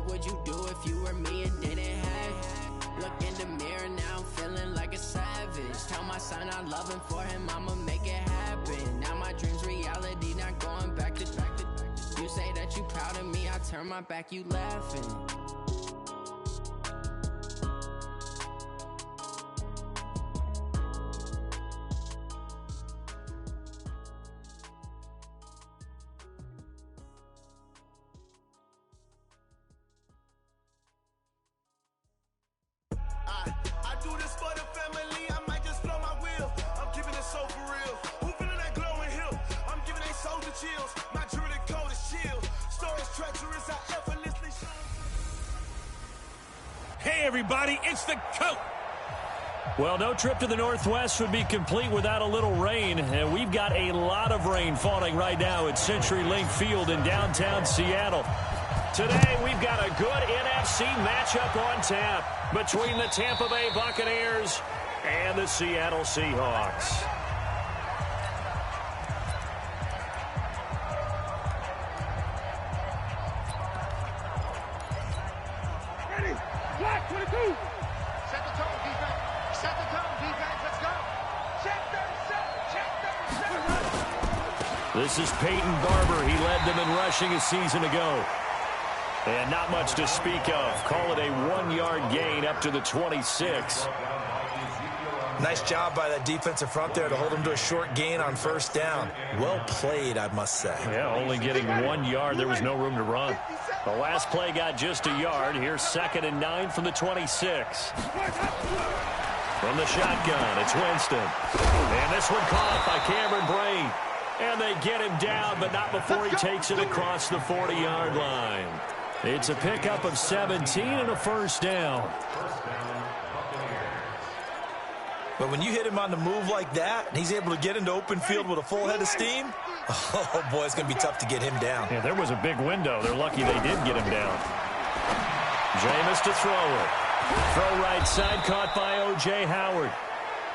What would you do if you were me and didn't have? Look in the mirror now, I'm feeling like a savage. Tell my son I love him, for him I'ma make it happen. Now my dream's reality, not going back to. You say that you proud of me, I turn my back, you laughing. I do this for the family, I might just blow my wheel. I'm giving it so for real. Who feeling that glowing hill? I'm giving they soldier chills. My jewelry code is chill. Stories treacherous, I effortlessly show. Hey everybody, it's the coach. Well, no trip to the Northwest would be complete without a little rain, and we've got a lot of rain falling right now at CenturyLink Field in downtown Seattle. Today, we've got a good NFC matchup on tap between the Tampa Bay Buccaneers and the Seattle Seahawks. Ready? Black 22. Set the tone, defense. Set the tone, defense. Let's go. Check 37. Check 37. This is Peyton Barber. He led them in rushing a season ago. And not much to speak of. Call it a 1-yard gain up to the 26. Nice job by that defensive front there to hold him to a short gain on first down. Well played, I must say. Yeah, only getting 1 yard. There was no room to run. The last play got just a yard. Here's 2nd and 9 from the 26. From the shotgun, it's Winston. And this one caught by Cameron Brain. And they get him down, but not before he takes it across the 40-yard line. It's a pickup of 17 and a first down. But when you hit him on the move like that, and he's able to get into open field with a full head of steam, oh, boy, it's going to be tough to get him down. Yeah, there was a big window. They're lucky they did get him down. Jameis to throw it. Throw right side, caught by O.J. Howard.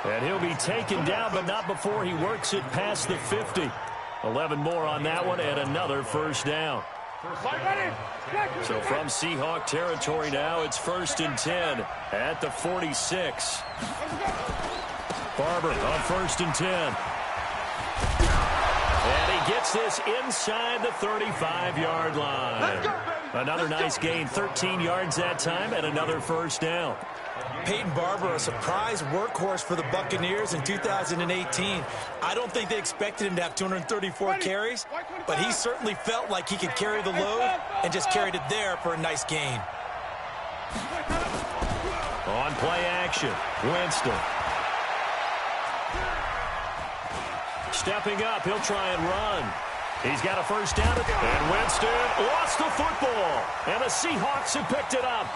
And he'll be taken down, but not before he works it past the 50. 11 more on that one, and another first down. So from Seahawk territory now, it's 1st and 10 at the 46. Barber on 1st and 10. And he gets this inside the 35-yard line. Another nice gain, 13 yards that time, and another first down. Peyton Barber, a surprise workhorse for the Buccaneers in 2018. I don't think they expected him to have 234 carries, but he certainly felt like he could carry the load and just carried it there for a nice gain. On play action, Winston. Stepping up, he'll try and run. He's got a first down, and Winston lost the football, and the Seahawks have picked it up.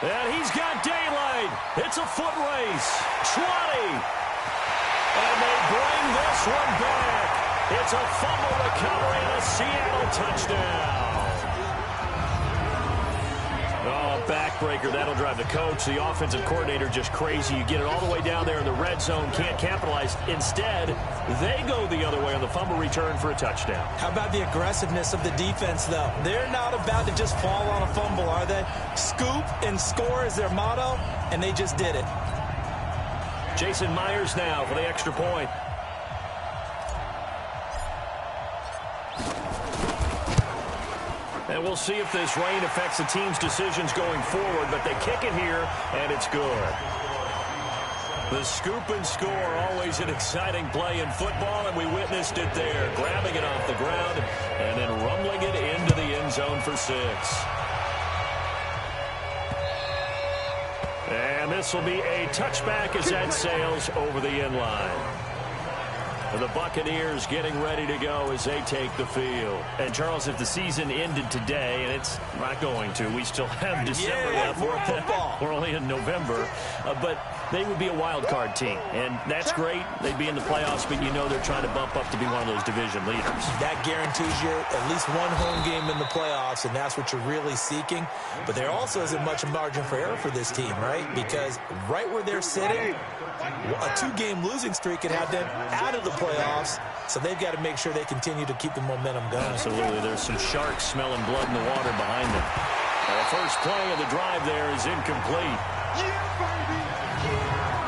And he's got daylight. It's a foot race. 20. And they bring this one back. It's a fumble recovery and a Seattle touchdown. Oh, backbreaker. That'll drive the coach, the offensive coordinator, just crazy. You get it all the way down there in the red zone, can't capitalize. Instead, they go the other way on the fumble return for a touchdown. How about the aggressiveness of the defense, though? They're not about to just fall on a fumble, are they? Scoop and score is their motto, and they just did it. Jason Myers now for the extra point. And we'll see if this rain affects the team's decisions going forward, but they kick it here, and it's good. The scoop and score, always an exciting play in football, and we witnessed it there, grabbing it off the ground and then rumbling it into the end zone for 6. And this will be a touchback as that sails over the end line. The Buccaneers getting ready to go as they take the field. And, Charles, if the season ended today, and it's not going to, we still have December left. More football. We're only in November. But they would be a wild card team. And that's great. They'd be in the playoffs, but you know they're trying to bump up to be one of those division leaders. That guarantees you at least one home game in the playoffs, and that's what you're really seeking. But there also isn't much margin for error for this team, right? Because right where they're sitting, a 2-game losing streak could have them out of the playoffs, so they've got to make sure they continue to keep the momentum going. Absolutely. There's some sharks smelling blood in the water behind them. The first play of the drive there is incomplete.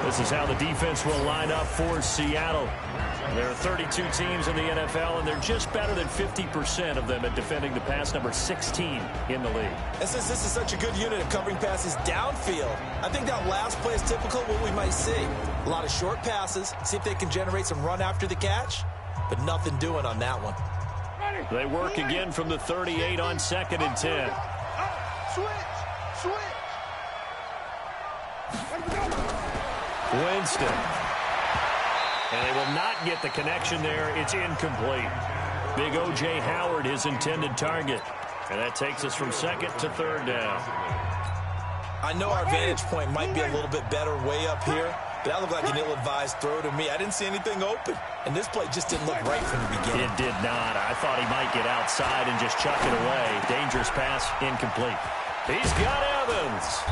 This is how the defense will line up for Seattle. There are 32 teams in the NFL, and they're just better than 50% of them at defending the pass, number 16 in the league. And since this is such a good unit of covering passes downfield, I think that last play is typical of what we might see. A lot of short passes, see if they can generate some run after the catch, but nothing doing on that one. They work again from the 38 on 2nd and 10. Switch. Winston. And they will not get the connection there. It's incomplete. Big O.J. Howard, his intended target. And that takes us from 2nd to 3rd down. I know our vantage point might be a little bit better way up here, but that looked like an ill-advised throw to me. I didn't see anything open, and this play just didn't look right from the beginning. It did not. I thought he might get outside and just chuck it away. Dangerous pass, incomplete. He's got Evans.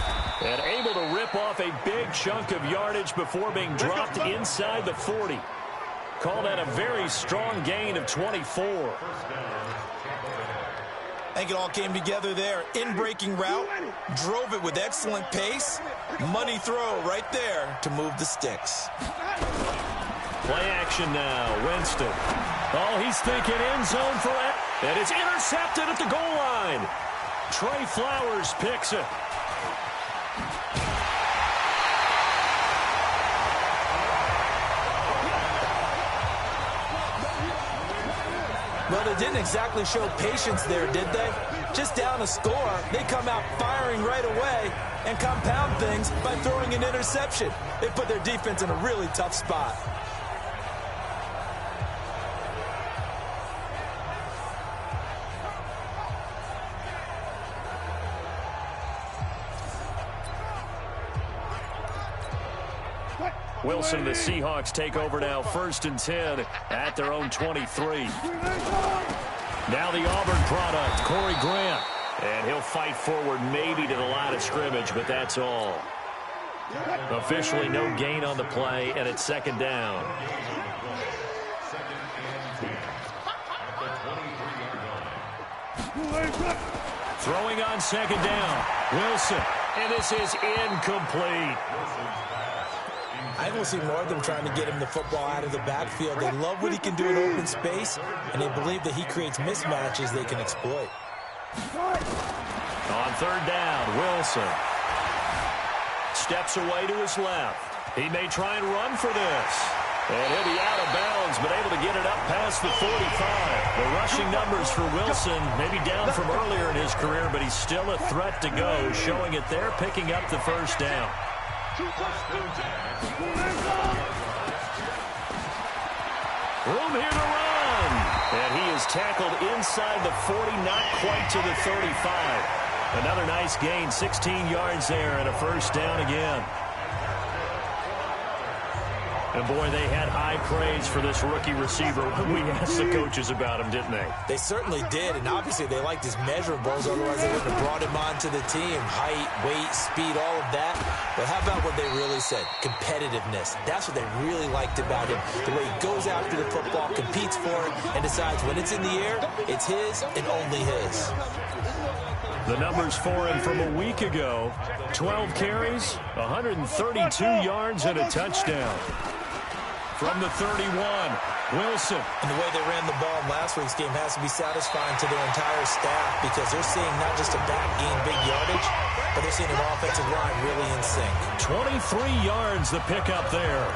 And able to rip off a big chunk of yardage before being dropped inside the 40. Call that a very strong gain of 24. I think it all came together there. In-breaking route, drove it with excellent pace. Money throw right there to move the sticks. Play action now, Winston. Oh, he's thinking end zone for it. And it's intercepted at the goal line. Trey Flowers picks it. Well, they didn't exactly show patience there, did they? Just down a score, they come out firing right away and compound things by throwing an interception. They put their defense in a really tough spot. Wilson and the Seahawks take over now, 1st and 10 at their own 23. Now the Auburn product, Corey Grant. And he'll fight forward maybe to the line of scrimmage, but that's all. Officially no gain on the play, and it's 2nd down. Throwing on 2nd down, Wilson. And this is incomplete. I will see more of them trying to get him the football out of the backfield. They love what he can do in open space, and they believe that he creates mismatches they can exploit. On 3rd down, Wilson steps away to his left. He may try and run for this. And he'll be out of bounds, but able to get it up past the 45. The rushing numbers for Wilson, maybe down from earlier in his career, but he's still a threat to go, showing it there, picking up the 1st down. Room here to run. And he is tackled inside the 40, not quite to the 35. Another nice gain, 16 yards there, and a 1st down again. And, boy, they had high praise for this rookie receiver when we asked the coaches about him, didn't they? They certainly did, and obviously they liked his measurables. Otherwise, they wouldn't have brought him onto the team. Height, weight, speed, all of that. But how about what they really said? Competitiveness. That's what they really liked about him. The way he goes after the football, competes for it, and decides when it's in the air, it's his and only his. The numbers for him from a week ago, 12 carries, 132 yards, and a touchdown. From the 31, Wilson. And the way they ran the ball in last week's game has to be satisfying to their entire staff because they're seeing not just a back gain big yardage, but they're seeing an offensive line really in sync. 23 yards the pickup there.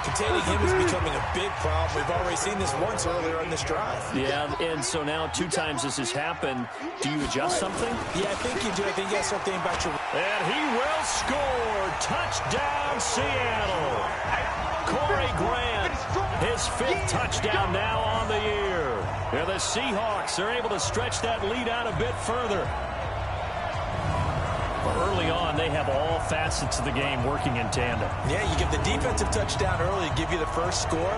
Containing him is becoming a big problem. We've already seen this once earlier on this drive. Yeah, and so now 2 times this has happened. Do you adjust something? Yeah, I think you do. I think you got to start thinking about your... And he will score. Touchdown, Seattle. Corey Grant, his 5th touchdown now on the year. And the Seahawks are able to stretch that lead out a bit further. Early on, they have all facets of the game working in tandem. Yeah, you give the defensive touchdown early to give you the first score,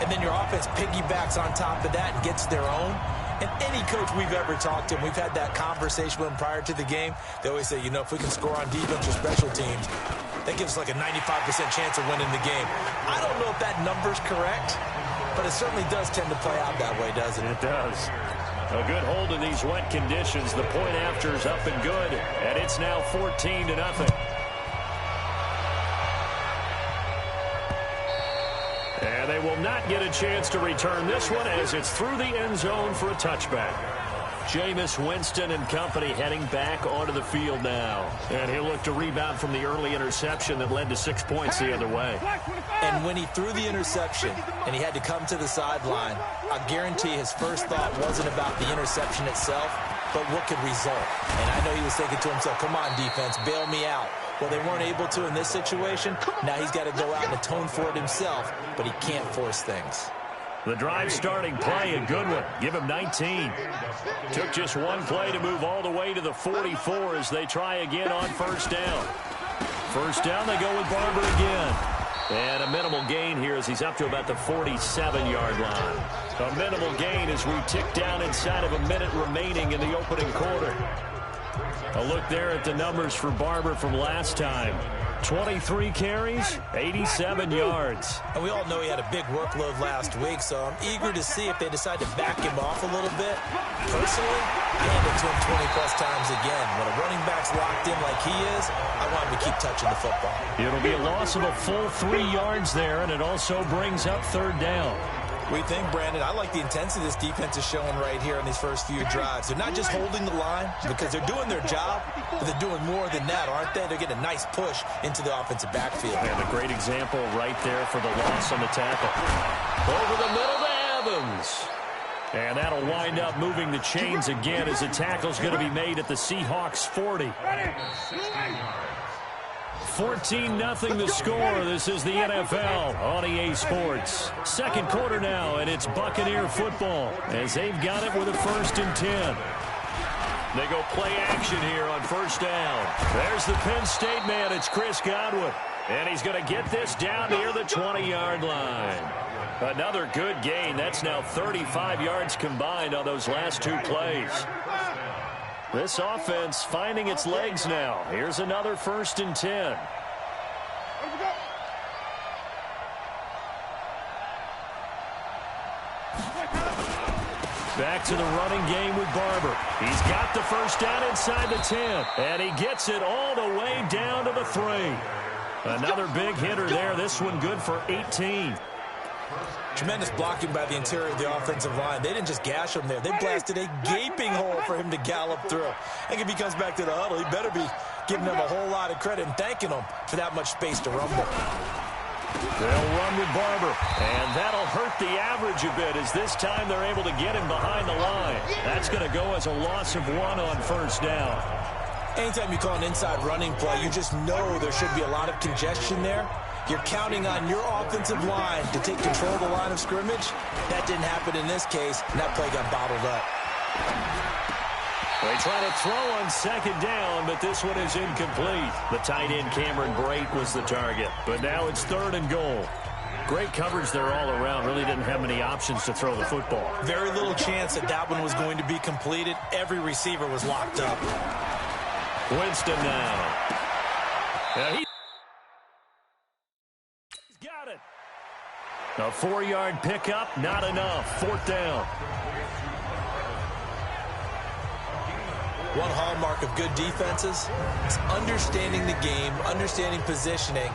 and then your offense piggybacks on top of that and gets their own. And any coach we've ever talked to, and we've had that conversation with them prior to the game, they always say, you know, if we can score on defense or special teams, that gives us like a 95% chance of winning the game. I don't know if that number's correct, but it certainly does tend to play out that way, doesn't it? It does. A good hold in these wet conditions. The point after is up and good, and it's now 14-0. And they will not get a chance to return this one as it's through the end zone for a touchback. Jameis Winston and company heading back onto the field now. And he'll look to rebound from the early interception that led to 6 points the other way. And when he threw the interception and he had to come to the sideline, I guarantee his first thought wasn't about the interception itself, but what could result. And I know he was thinking to himself, come on, defense, bail me out. Well, they weren't able to in this situation. Now he's got to go out and atone for it himself, but he can't force things. The drive starting play, a good one. Give him 19. Took just one play to move all the way to the 44 as they try again on first down. First down, they go with Barber again. And a minimal gain here as he's up to about the 47-yard line. A minimal gain as we tick down inside of a minute remaining in the opening quarter. A look there at the numbers for Barber from last time. 23 carries, 87 yards. And we all know he had a big workload last week, so I'm eager to see if they decide to back him off a little bit. Personally, I hand it to him 20-plus times again. When a running back's locked in like he is, I want him to keep touching the football. It'll be a loss of a full 3 yards there, and it also brings up third down. We think, Brandon, I like the intensity this defense is showing right here in these first few drives. They're not just holding the line because they're doing their job, but they're doing more than that, aren't they? They're getting a nice push into the offensive backfield. And a great example right there for the loss on the tackle. Over the middle to Evans. And that'll wind up moving the chains again as the tackle's going to be made at the Seahawks 40. 14-0 the score. This is the NFL on EA Sports. Second quarter now, and it's Buccaneer football as they've got it with a 1st and 10. They go play action here on first down. There's the Penn State man. It's Chris Godwin. And he's going to get this down near the 20-yard line. Another good gain. That's now 35 yards combined on those last 2 plays. This offense finding its legs now. Here's another 1st and 10. Back to the running game with Barber. He's got the first down inside the 10. And he gets it all the way down to the 3. Another big hitter there. This one good for 18. Tremendous blocking by the interior of the offensive line. They didn't just gash him there. They blasted a gaping hole for him to gallop through. I think if he comes back to the huddle, he better be giving them a whole lot of credit and thanking them for that much space to rumble. They'll run with Barber, and that'll hurt the average a bit as this time they're able to get him behind the line. That's going to go as a loss of 1 on first down. Anytime you call an inside running play, you just know there should be a lot of congestion there. You're counting on your offensive line to take control of the line of scrimmage. That didn't happen in this case, and that play got bottled up. They try to throw on second down, but this one is incomplete. The tight end Cameron Brate was the target, but now it's 3rd and goal. Great coverage there all around. Really didn't have many options to throw the football. Very little chance that that one was going to be completed. Every receiver was locked up. Winston now. He's got it. A 4-yard pickup, not enough. 4th down. One hallmark of good defenses is understanding the game, understanding positioning,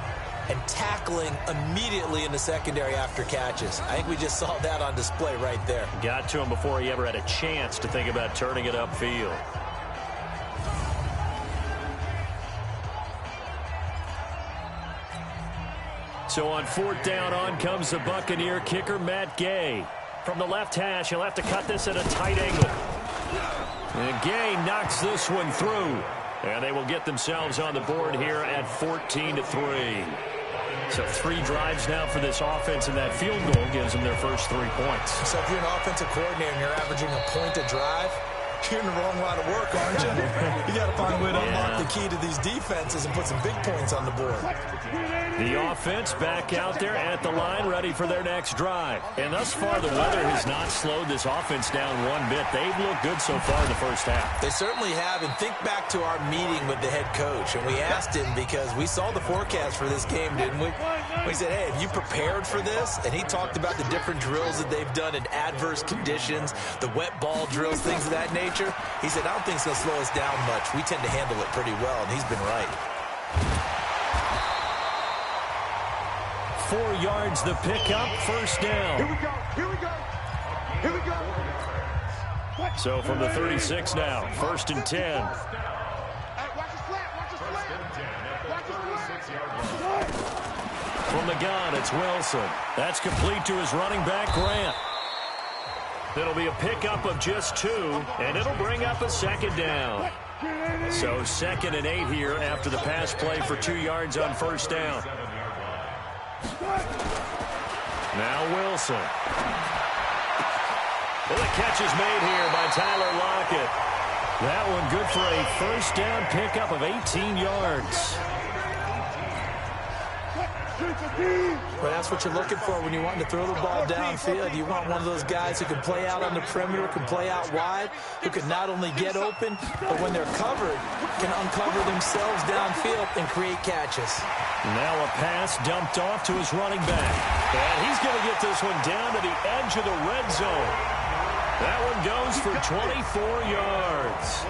and tackling immediately in the secondary after catches. I think we just saw that on display right there. Got to him before he ever had a chance to think about turning it upfield. So on 4th down, on comes the Buccaneer kicker, Matt Gay. From the left hash, he'll have to cut this at a tight angle. And Gay knocks this one through. And they will get themselves on the board here at 14-3. So 3 drives now for this offense, and that field goal gives them their first 3 points. So if you're an offensive coordinator and you're averaging a point a drive, You're in the wrong line of work, aren't you? You got to find a way to unlock the key to these defenses and put some big points on the board. The offense back out there at the line, ready for their next drive. And thus far, the weather has not slowed this offense down one bit. They've looked good so far in the first half. They certainly have. And think back to our meeting with the head coach. And we asked him, because we saw the forecast for this game, didn't we? We said, hey, have you prepared for this? And he talked about the different drills that they've done in adverse conditions, the wet ball drills, things of that nature. He said, I don't think it's going to slow us down much. We tend to handle it pretty well, and he's been right. 4 yards the pickup, first down. Here we go, here we go, here we go. So from the 36 now, 1st and 10. Watch the slant, watch the slant. Watch the slant. From the gun, it's Wilson. That's complete to his running back, Grant. It'll be a pickup of just 2, and it'll bring up a 2nd down. So 2nd and 8 here after the pass play for 2 yards on 1st down. Now Wilson. Well, the catch is made here by Tyler Lockett. That one good for a 1st down pickup of 18 yards. Well, that's what you're looking for when you want to throw the ball downfield. You want one of those guys who can play out on the perimeter, can play out wide, who can not only get open, but when they're covered, can uncover themselves downfield and create catches. Now a pass dumped off to his running back. And he's going to get this one down to the edge of the red zone. That one goes for 24 yards.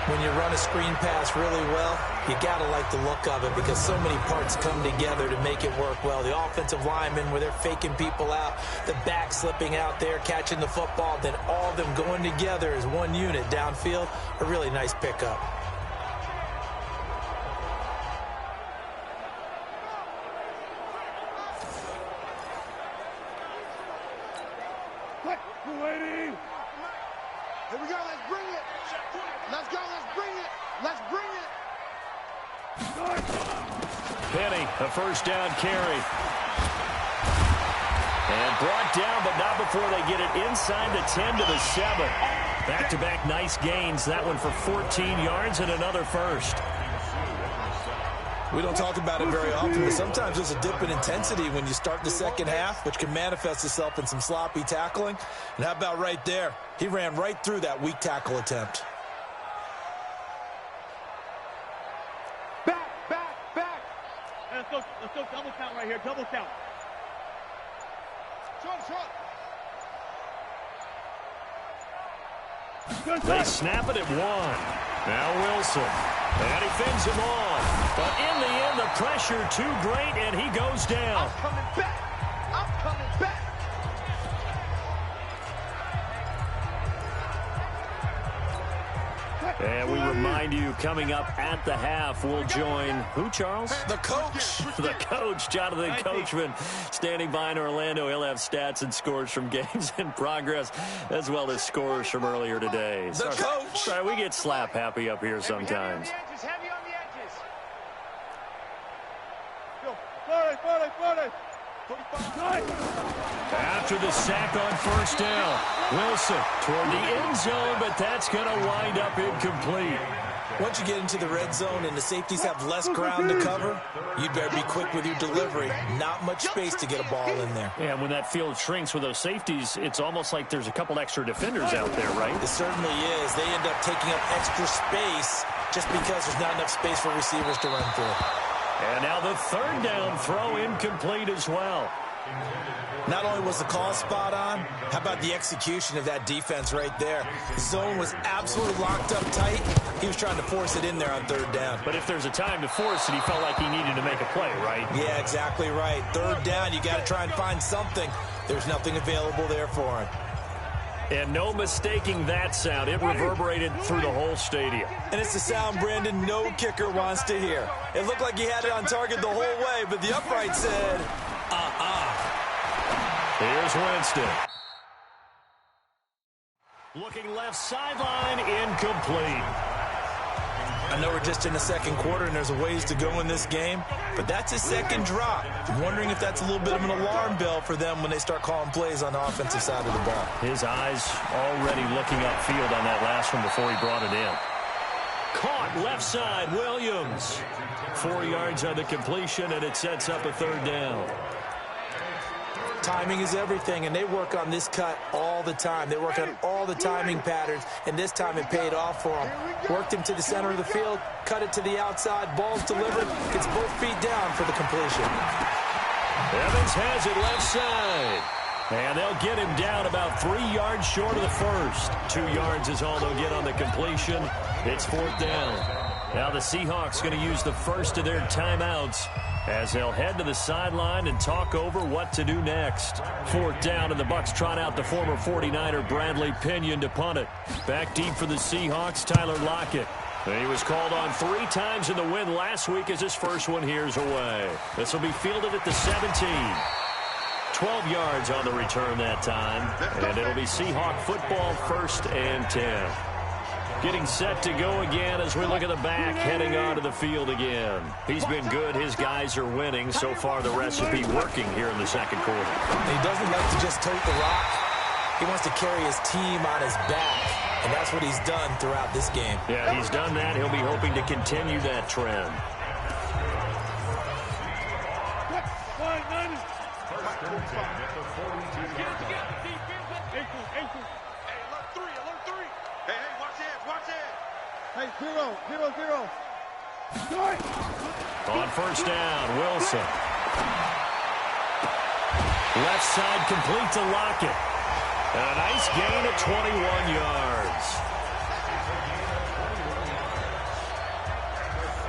When you run a screen pass really well, you got to like the look of it because so many parts come together to make it work well. The offensive linemen, where they're faking people out, the back slipping out there, catching the football, then all of them going together as one unit downfield. A really nice pickup. Here we go, let's bring it. Let's go, let's bring it. Let's bring it. Penny, a 1st down carry. And brought down, but not before they get it inside the 10 to the 7. Back-to-back nice gains. That one for 14 yards and another 1st. We don't talk about it very often, but sometimes there's a dip in intensity when you start the second half, which can manifest itself in some sloppy tackling. And how about right there? He ran right through that weak tackle attempt. Back. Let's go double count right here, double count. They snap it at 1. Now Wilson. And he fins him on. But in the end, the pressure too great, and he goes down. I'm coming back. And we remind you, coming up at the half, we'll join who, Charles? The coach. The coach, Jonathan Coachman, standing by in Orlando. He'll have stats and scores from games in progress, as well as scores from earlier today. The coach. Sorry, we get slap happy up here sometimes. Heavy on the edges. After the sack on 1st down, Wilson toward the end zone, but that's going to wind up incomplete. Once you get into the red zone and the safeties have less ground to cover, you'd better be quick with your delivery. Not much space to get a ball in there. And when that field shrinks with those safeties, it's almost like there's a couple extra defenders out there, right? It certainly is. They end up taking up extra space just because there's not enough space for receivers to run through. And now the 3rd down throw incomplete as well. Not only was the call spot on, how about the execution of that defense right there? The zone was absolutely locked up tight. He was trying to force it in there on 3rd down. But if there's a time to force it, he felt like he needed to make a play, right? Yeah, exactly right. 3rd down, you got to try and find something. There's nothing available there for him. And no mistaking that sound. It reverberated through the whole stadium. And it's the sound, Brandon, no kicker wants to hear. It looked like he had it on target the whole way, but the upright said, Here's Winston. Looking left sideline, incomplete. I know we're just in the second quarter and there's a ways to go in this game, but that's his second drop. I'm wondering if that's a little bit of an alarm bell for them when they start calling plays on the offensive side of the ball. His eyes already looking upfield on that last one before he brought it in. Caught left side, Williams. 4 yards on the completion, and it sets up a third down. Timing is everything, and they work on this cut all the time. They work on all the timing patterns, and this time it paid off for them. Worked him to the center of the field, cut it to the outside, ball's delivered, gets both feet down for the completion. Evans has it left side. And they'll get him down about 3 yards short of the first. 2 yards is all they'll get on the completion. It's fourth down. Now the Seahawks going to use the first of their timeouts as they'll head to the sideline and talk over what to do next. Fourth down, and the Bucs trot out the former 49er Bradley Pinion to punt it. Back deep for the Seahawks, Tyler Lockett. He was called on 3 times in the win last week as his first one here's away. This will be fielded at the 17. 12 yards on the return that time, and it'll be Seahawk football, 1st and 10. Getting set to go again as we look at the back, heading onto the field again. He's been good. His guys are winning. So far, the recipe working here in the second quarter. He doesn't like to just tote the rock. He wants to carry his team on his back, and that's what he's done throughout this game. Yeah, he's done that. He'll be hoping to continue that trend. Hey, 0-0-0. On first down, Wilson. Left side complete to Lockett. And a nice gain of 21 yards.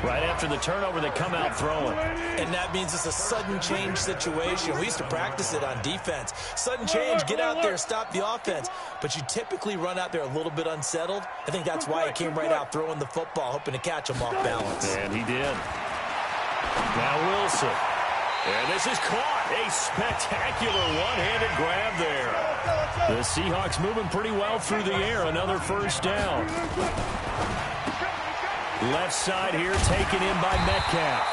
Right after the turnover, they come out throwing. And that means it's a sudden change situation. We used to practice it on defense. Sudden change, get out there, stop the offense. But you typically run out there a little bit unsettled. I think that's why he came right out throwing the football, hoping to catch him off balance. And he did. Now Wilson. And this is caught. A spectacular one-handed grab there. The Seahawks moving pretty well through the air. Another first down. Left side here taken in by Metcalf.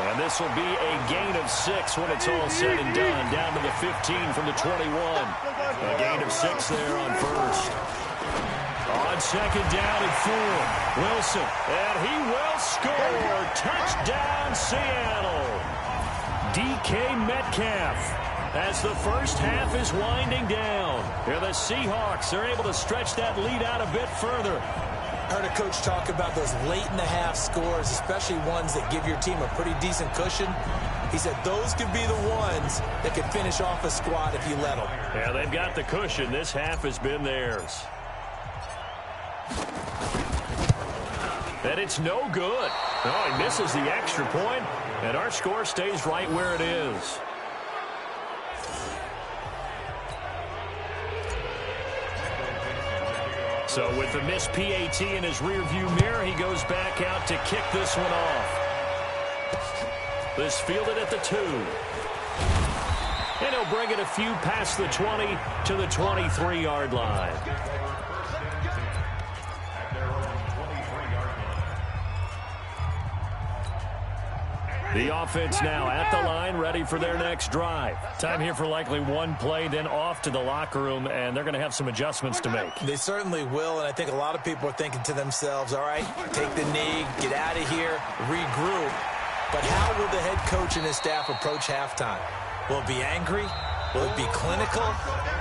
And this will be a gain of 6 when it's all said and done. Down to the 15 from the 21. A gain of 6 there on first. On second down and 4. Wilson. And he will score. Touchdown, Seattle. DK Metcalf. As the first half is winding down. Here the Seahawks are able to stretch that lead out a bit further. I heard a coach talk about those late-in-the-half scores, especially ones that give your team a pretty decent cushion. He said those could be the ones that could finish off a squad if you let them. Yeah, they've got the cushion. This half has been theirs. And it's no good. Oh, he misses the extra point, and our score stays right where it is. So with the missed PAT in his rearview mirror, he goes back out to kick this one off. This fielded at the 2. And he'll bring it a few past the 20 to the 23-yard line. The offense now at the line, ready for their next drive. Time here for likely one play, then off to the locker room, and they're going to have some adjustments to make. They certainly will, and I think a lot of people are thinking to themselves, all right, take the knee, get out of here, regroup. But how will the head coach and his staff approach halftime? Will it be angry? Will it be clinical?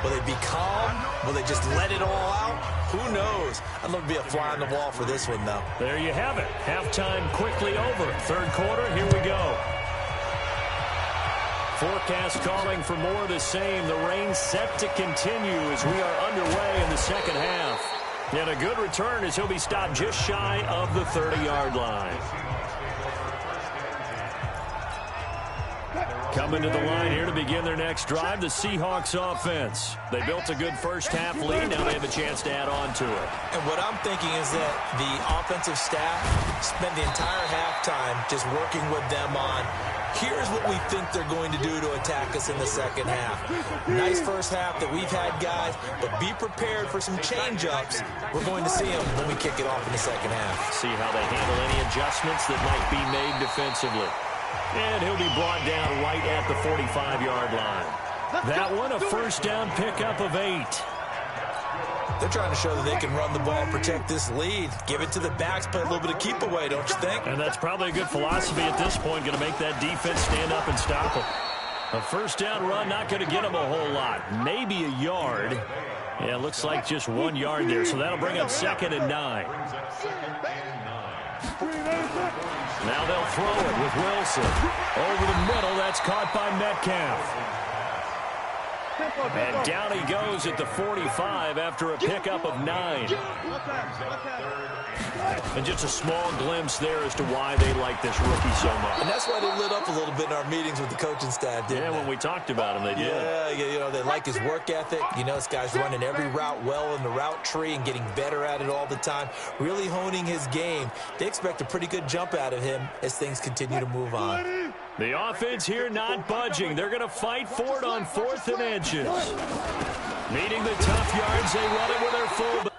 Will they be calm? Will they just let it all out? Who knows? I'd love to be a fly on the wall for this one, though. There you have it. Halftime quickly over. Third quarter, here we go. Forecast calling for more of the same. The rain set to continue as we are underway in the second half. And a good return as he'll be stopped just shy of the 30-yard line. Coming to the line here to begin their next drive, the Seahawks offense. They built a good first half lead. Now they have a chance to add on to it. And what I'm thinking is that the offensive staff spent the entire halftime just working with them on Here's what we think they're going to do to attack us in the second half. Nice first half that we've had, guys, but be prepared for some change-ups. We're going to see them when we kick it off in the second half. See how they handle any adjustments that might be made defensively. And he'll be brought down right at the 45-yard line. That one, a first down pickup of 8. They're trying to show that they can run the ball and protect this lead. Give it to the backs, play a little bit of keep away, don't you think? And that's probably a good philosophy at this point, going to make that defense stand up and stop them. A first down run, not going to get them a whole lot. Maybe a yard. Yeah, it looks like just 1 yard there, so that'll bring up 2nd and 9. Now they'll throw it with Wilson. Over the middle, that's caught by Metcalf. And down he goes at the 45 after a pickup of 9. And just a small glimpse there as to why they like this rookie so much. And that's why they lit up a little bit in our meetings with the coaching staff, didn't they? When we talked about him, they did. Yeah, you know, they like his work ethic. You know, this guy's running every route well in the route tree and getting better at it all the time, really honing his game. They expect a pretty good jump out of him as things continue to move on. The offense here not budging. They're going to fight for it on 4th and inches. Needing the tough yards, they run it with their fullback.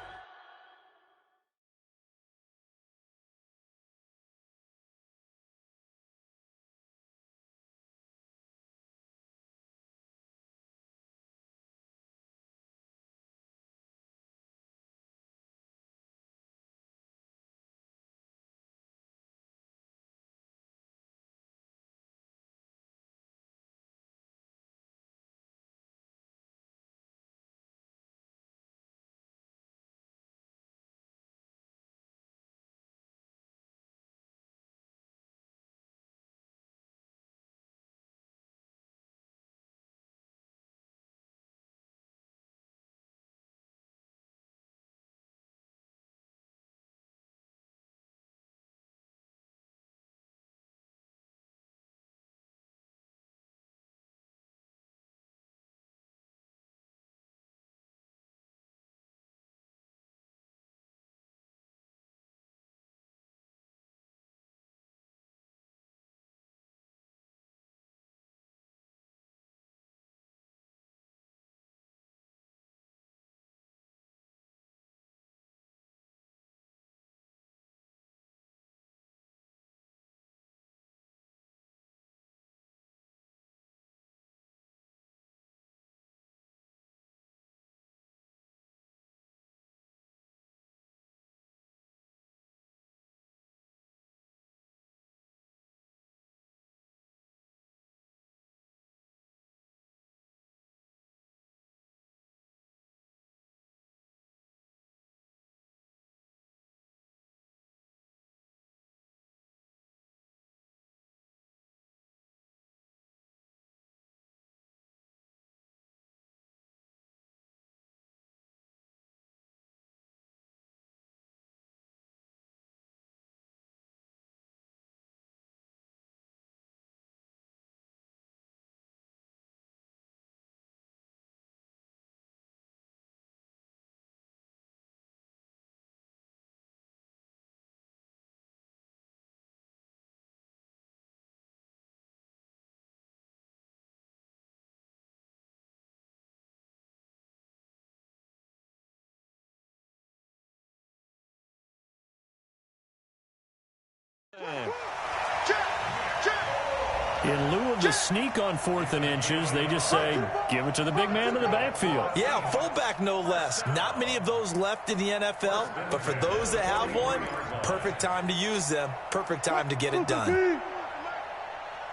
In lieu of the sneak on 4th and inches, they just say, give it to the big man in the backfield. Yeah, fullback no less. Not many of those left in the NFL, but for those that have one, perfect time to use them. Perfect time to get it done.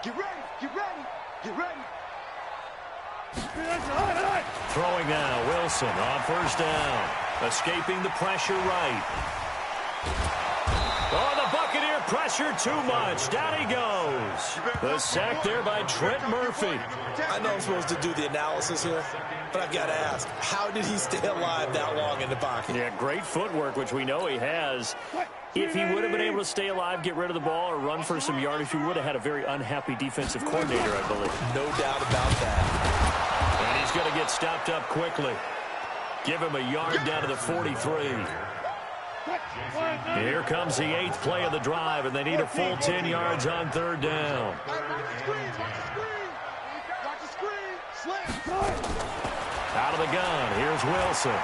Get ready, get ready, get ready. Throwing now, Wilson on 1st down. Escaping the pressure right. Oh, the Buccaneer pressure too much. Down he goes. The sack there by Trent Murphy. I know I'm supposed to do the analysis here, but I've got to ask, how did he stay alive that long in the pocket? Yeah, great footwork, which we know he has. If he would have been able to stay alive, get rid of the ball, or run for some yardage, he would have had a very unhappy defensive coordinator, I believe. No doubt about that. And he's going to get stopped up quickly. Give him a yard down to the 43. Here comes the 8th play of the drive, and they need a full 10 yards on 3rd down. Out of the gun, here's Wilson.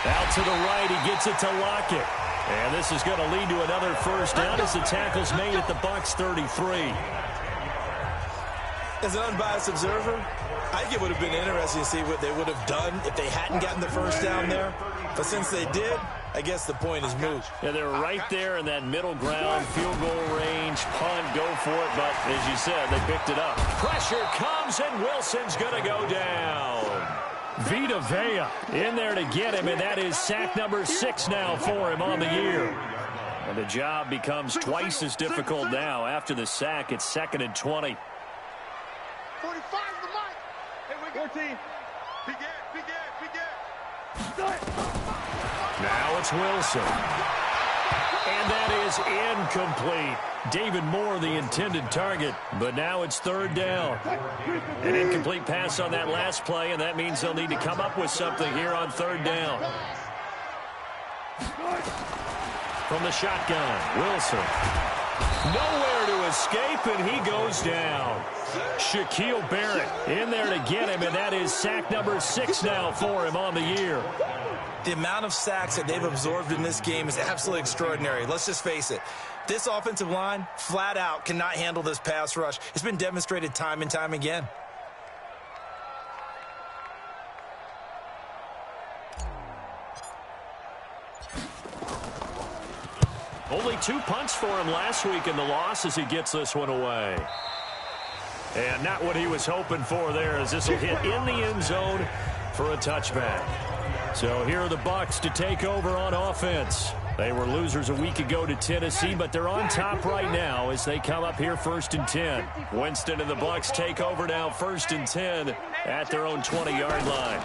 Out to the right, he gets it to Lockett. And this is going to lead to another first down as the tackle's made at the Bucs 33. As an unbiased observer, I think it would have been interesting to see what they would have done if they hadn't gotten the first down there. But since they did, I guess the point is moot. Yeah, they're right there in that middle ground, field goal range, punt, go for it. But as you said, they picked it up. Pressure comes, and Wilson's going to go down. Vita Vea in there to get him, and that is sack number 6 now for him on the year. And the job becomes twice as difficult now. After the sack, it's 2nd and 20. 45 the mic. Hey, we 14. Now it's Wilson. And that is incomplete. David Moore, the intended target, but now it's 3rd down. An incomplete pass on that last play, and that means they'll need to come up with something here on 3rd down. From the shotgun, Wilson. Nowhere to escape, and he goes down. Shaquille Barrett in there to get him, and that is sack number 6 now for him on the year. The amount of sacks that they've absorbed in this game is absolutely extraordinary. Let's just face it. This offensive line, flat out, cannot handle this pass rush. It's been demonstrated time and time again. Only 2 punts for him last week in the loss as he gets this one away. And not what he was hoping for there, as this will hit in the end zone for a touchback. So here are the Bucs to take over on offense. They were losers a week ago to Tennessee, but they're on top right now as they come up here 1st and 10. Winston and the Bucs take over now 1st and 10 at their own 20-yard line.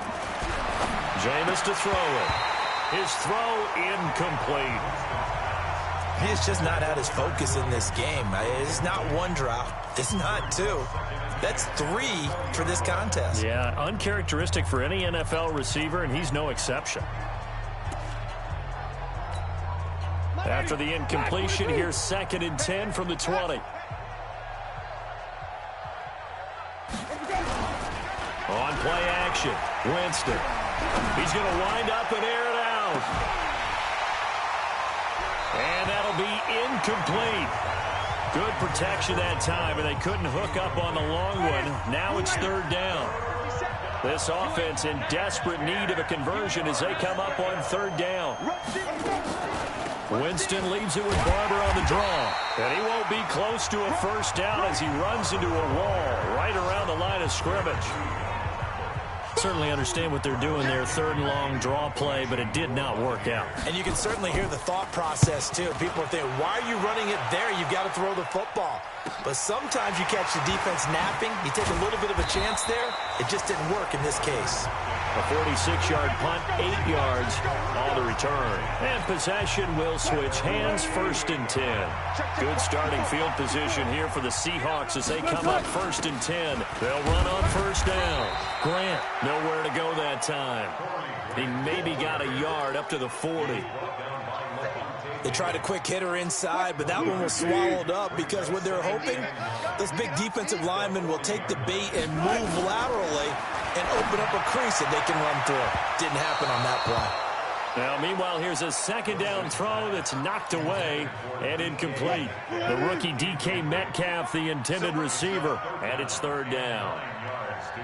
Jameis to throw it. His throw incomplete. He's just not had his focus in this game. It's not 1 drop. It's not 2. That's 3 for this contest. Yeah, uncharacteristic for any NFL receiver, and he's no exception. After the incompletion, here's 2nd and 10 from the 20. On play action, Winston. He's going to wind up and air it out. And that'll be incomplete. Good protection that time, and they couldn't hook up on the long one. Now it's 3rd down. This offense in desperate need of a conversion as they come up on 3rd down. Winston leaves it with Barber on the draw. And he won't be close to a first down as he runs into a wall right around the line of scrimmage. Certainly understand what they're doing there, 3rd and long draw play, but it did not work out. And you can certainly hear the thought process, too. People are thinking, why are you running it there? You've got to throw the football. But sometimes you catch the defense napping. You take a little bit of a chance there. It just didn't work in this case. A 46-yard punt, 8 yards on the return. And possession will switch hands, 1st and 10. Good starting field position here for the Seahawks as they come up 1st and 10. They'll run on 1st down. Grant, nowhere to go that time. He maybe got a yard up to the 40. They tried a quick hitter inside, but that one was swallowed up because what they're hoping, this big defensive lineman will take the bait and move laterally and open up a crease that they can run through. Didn't happen on that play. Now, meanwhile, here's a 2nd down throw that's knocked away and incomplete. The rookie DK Metcalf, the intended receiver, and it's 3rd down.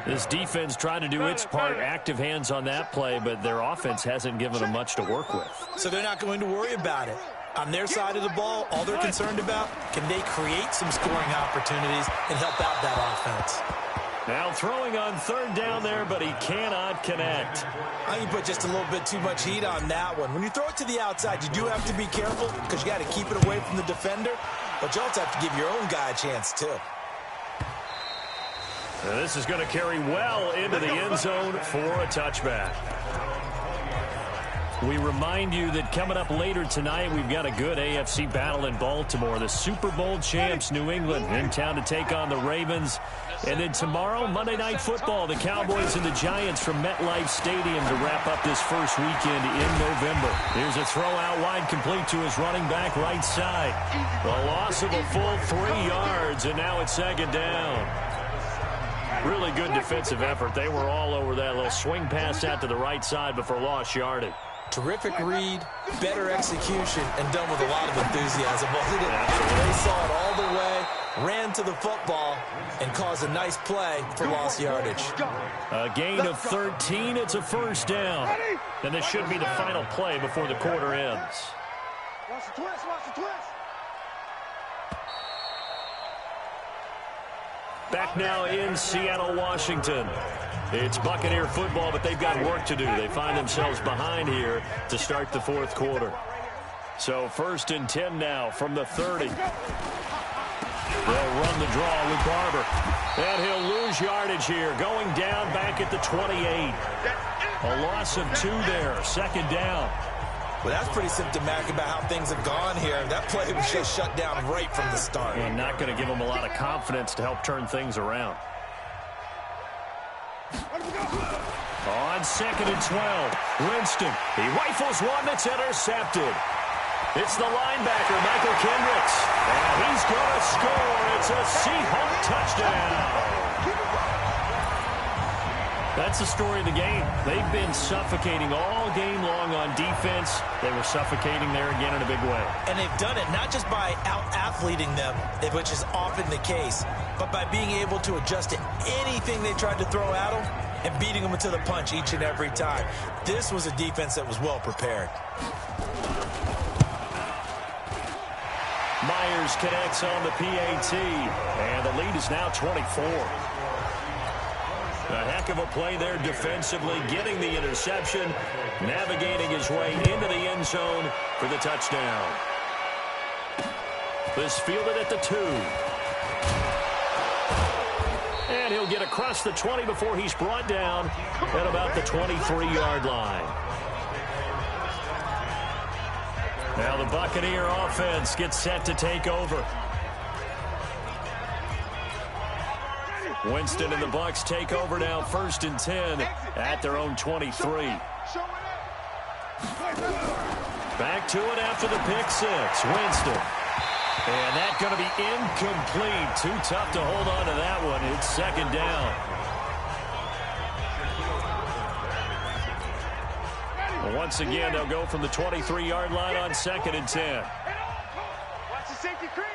This defense tried to do its part, active hands on that play, but their offense hasn't given them much to work with. So they're not going to worry about it. On their side of the ball, all they're concerned about, can they create some scoring opportunities and help out that offense? Now throwing on 3rd down there, but he cannot connect. I think you put just a little bit too much heat on that one. When you throw it to the outside, you do have to be careful because you got to keep it away from the defender, but you also have to give your own guy a chance too. Now this is going to carry well into the end zone for a touchback. We remind you that coming up later tonight, we've got a good AFC battle in Baltimore. The Super Bowl champs, New England, in town to take on the Ravens. And then tomorrow, Monday Night Football, the Cowboys and the Giants from MetLife Stadium to wrap up this first weekend in November. Here's a throw out wide, complete to his running back right side. The loss of a full 3 yards, and now it's second down. Really good defensive effort. They were all over that little swing pass out to the right side before lost yardage. Terrific read, better execution, and done with a lot of enthusiasm, wasn't it? Absolutely. They saw it all the way, ran to the football, and caused a nice play for lost yardage. A gain of 13. It's a first down. And this should be the final play before the quarter ends. Watch the twist, watch the twist. Back now in Seattle, Washington. It's Buccaneer football, but they've got work to do. They find themselves behind here to start the fourth quarter. So 1st and 10 now from the 30. They'll run the draw with Barber. And he'll lose yardage here. Going down back at the 28. A loss of 2 there. Second down. Well, that's pretty symptomatic about how things have gone here. That play was just shut down right from the start. And not going to give them a lot of confidence to help turn things around. On 2nd and 12, Winston. He rifles one that's intercepted. It's the linebacker, Michael Kendricks. And he's going to score. It's a Seahawk touchdown. That's the story of the game. They've been suffocating all game long on defense. They were suffocating there again in a big way. And they've done it not just by out-athleting them, which is often the case, but by being able to adjust to anything they tried to throw at them and beating them to the punch each and every time. This was a defense that was well prepared. Myers connects on the PAT, and the lead is now 24. A heck of a play there defensively, getting the interception, navigating his way into the end zone for the touchdown. This fielded at the 2. And he'll get across the 20 before he's brought down at about the 23-yard line. Now the Buccaneer offense gets set to take over. Winston and the Bucs take over now, 1st and 10 at their own 23. Back to it after the pick 6. Winston. And that's going to be incomplete. Too tough to hold on to that one. It's second down. Well, once again, they'll go from the 23-yard line on 2nd and 10. Watch the safety creep.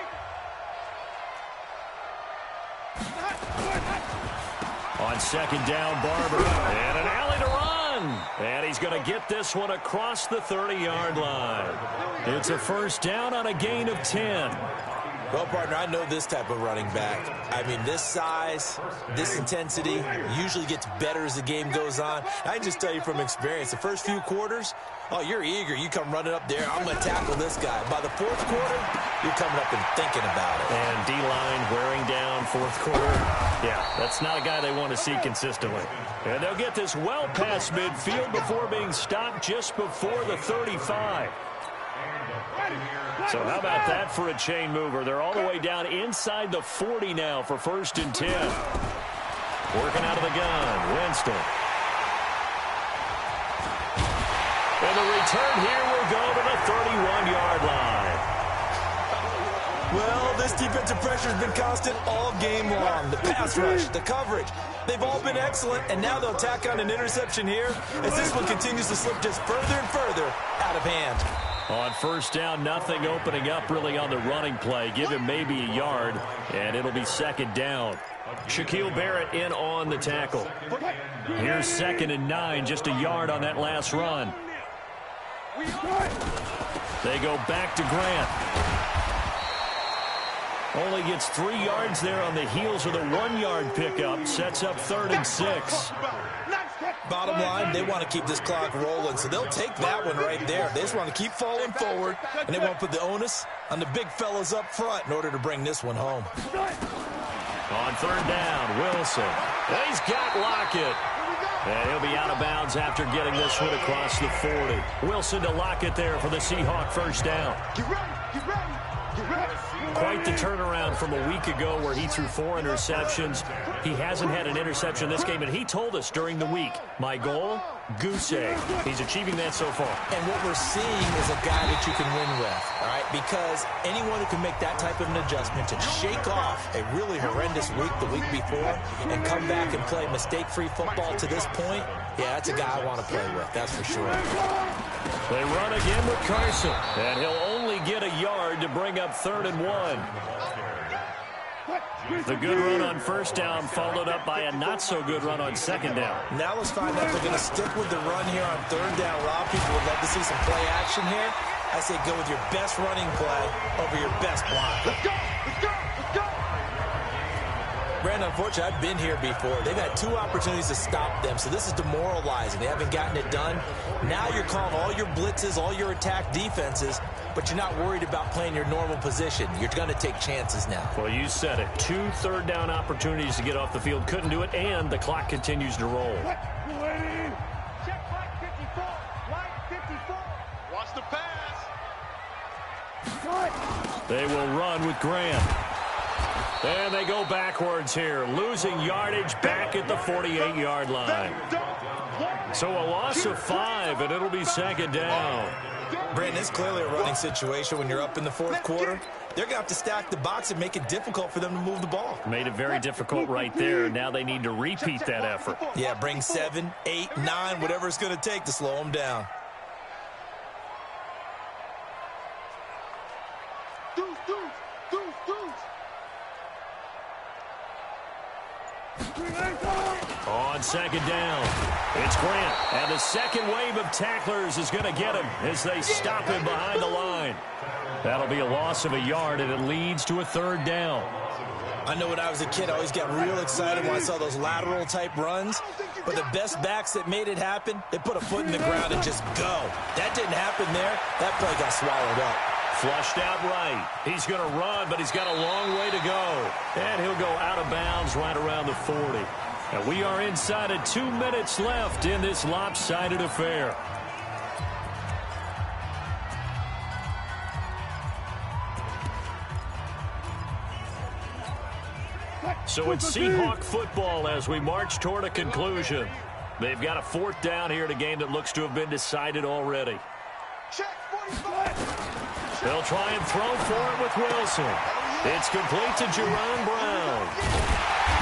On 2nd down, Barber. And an alley to run. And he's going to get this one across the 30-yard line. It's a first down on a gain of 10. Well, partner, I know this type of running back. I mean, this size, this intensity usually gets better as the game goes on. I can just tell you from experience, the first few quarters, oh, you're eager. You come running up there, I'm going to tackle this guy. By the 4th quarter, you're coming up and thinking about it. And D-line wearing down 4th quarter. Yeah, that's not a guy they want to see consistently. And they'll get this well past midfield before being stopped just before the 35. So how about that for a chain mover? They're all the way down inside the 40 now for 1st and 10. Working out of the gun, Winston. And the return here will go to the 31-yard line. Well, this defensive pressure has been constant all game long. The pass rush, the coverage, they've all been excellent, and now they'll tack on an interception here as this one continues to slip just further and further out of hand. On 1st down, nothing opening up really on the running play. Give him maybe a yard, and it'll be 2nd down. Shaquille Barrett in on the tackle. Here's 2nd and 9, just a yard on that last run. They go back to Grant. Only gets 3 yards there on the heels of the 1-yard pickup. Sets up 3rd and 6. Bottom line, they want to keep this clock rolling, so they'll take that one right there. They just want to keep falling forward, and they won't put the onus on the big fellas up front in order to bring this one home. On third down, Wilson. He's got Lockett. And he'll be out of bounds after getting this one across the 40. Wilson to Lockett there for the Seahawk first down. Get ready, get ready, get ready. Quite the turnaround from a week ago where he threw 4 interceptions. He hasn't had an interception this game, and he told us during the week, my goal, goose egg. He's achieving that so far. And what we're seeing is a guy that you can win with, all right? Because anyone who can make that type of an adjustment to shake off a really horrendous week the week before and come back and play mistake-free football to this point, yeah, that's a guy I want to play with, that's for sure. They run again with Carson, and he'll only get a yard to bring up 3rd and 1. The good run on first down followed up by a not-so-good run on second down. Now let's find out if they're going to stick with the run here on third down. A lot of people would love to see some play action here. I say go with your best running play over your best block. Let's go, let's go, let's go. Brandon, unfortunately, I've been here before. They've had 2 opportunities to stop them, so this is demoralizing. They haven't gotten it done. Now you're calling all your blitzes, all your attack defenses, but you're not worried about playing your normal position. You're going to take chances now. Well, you said it. 2 third down opportunities to get off the field. Couldn't do it, and the clock continues to roll. Check flag 54, line 54. Watch the pass. They will run with Grant. And they go backwards here, losing yardage back at the 48-yard line. So a loss of 5, and it'll be second down. Brandon, it's clearly a running situation when you're up in the 4th quarter. They're going to have to stack the box and make it difficult for them to move the ball. Made it very difficult right there. Now they need to repeat that effort. Yeah, bring 7, 8, 9, whatever it's going to take to slow them down. On second down, it's Grant. And the second wave of tacklers is going to get him as they stop him behind the line. That'll be a loss of a yard, and it leads to a 3rd down. I know when I was a kid, I always got real excited when I saw those lateral-type runs. But the best backs that made it happen, they put a foot in the ground and just go. That didn't happen there. That play got swallowed up. Flushed out right. He's going to run, but he's got a long way to go. And he'll go out of bounds right around the 40. And we are inside of 2 minutes left in this lopsided affair. So it's Seahawk football as we march toward a conclusion. They've got a 4th down here in a game that looks to have been decided already. They'll try and throw for it with Wilson. It's complete to Jerome Brown.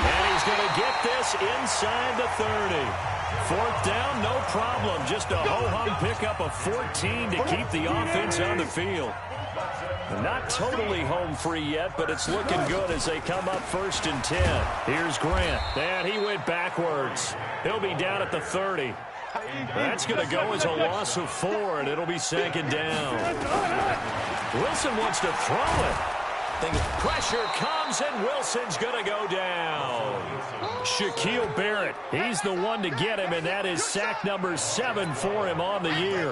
And he's going to get this inside the 30. 4th down, no problem. Just a ho-hum pickup of 14 to keep the offense on the field. Not totally home free yet, but it's looking good as they come up 1st and 10. Here's Grant. And he went backwards. He'll be down at the 30. That's going to go as a loss of 4, and it'll be second down. Wilson wants to throw it. Pressure comes, and Wilson's going to go down. Shaquille Barrett, he's the one to get him, and that is sack number 7 for him on the year.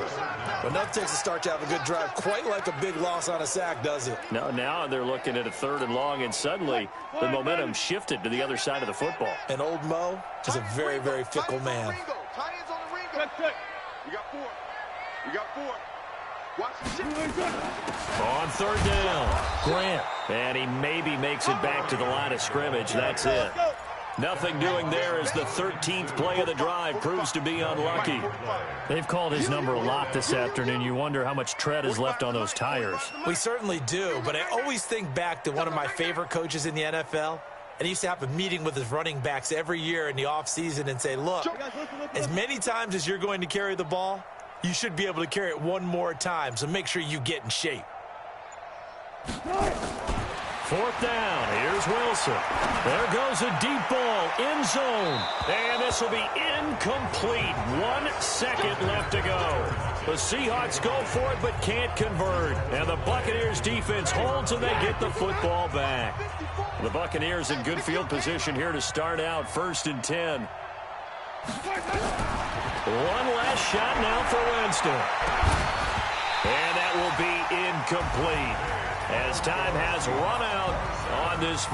But nothing takes a start to have a good drive, quite like a big loss on a sack, does it? Now they're looking at a 3rd and long, and suddenly the momentum shifted to the other side of the football. And old Mo is a very, very fickle man. You got 4. You got 4. Watch the shit. On 3rd down, Grant. And he maybe makes it back to the line of scrimmage. That's it. Nothing doing there as the 13th play of the drive proves to be unlucky. They've called his number a lot this afternoon. You wonder how much tread is left on those tires. We certainly do, but I always think back to one of my favorite coaches in the NFL. And he used to have a meeting with his running backs every year in the offseason and say, look, as many times as you're going to carry the ball, you should be able to carry it one more time, so make sure you get in shape. 4th down. Here's Wilson. There goes a deep ball. End zone. And this will be incomplete. 1 second left to go. The Seahawks go for it but can't convert. And the Buccaneers defense holds and they get the football back. The Buccaneers in good field position here to start out 1st and 10. One last shot now for Winston. And that will be incomplete as time has run out on this.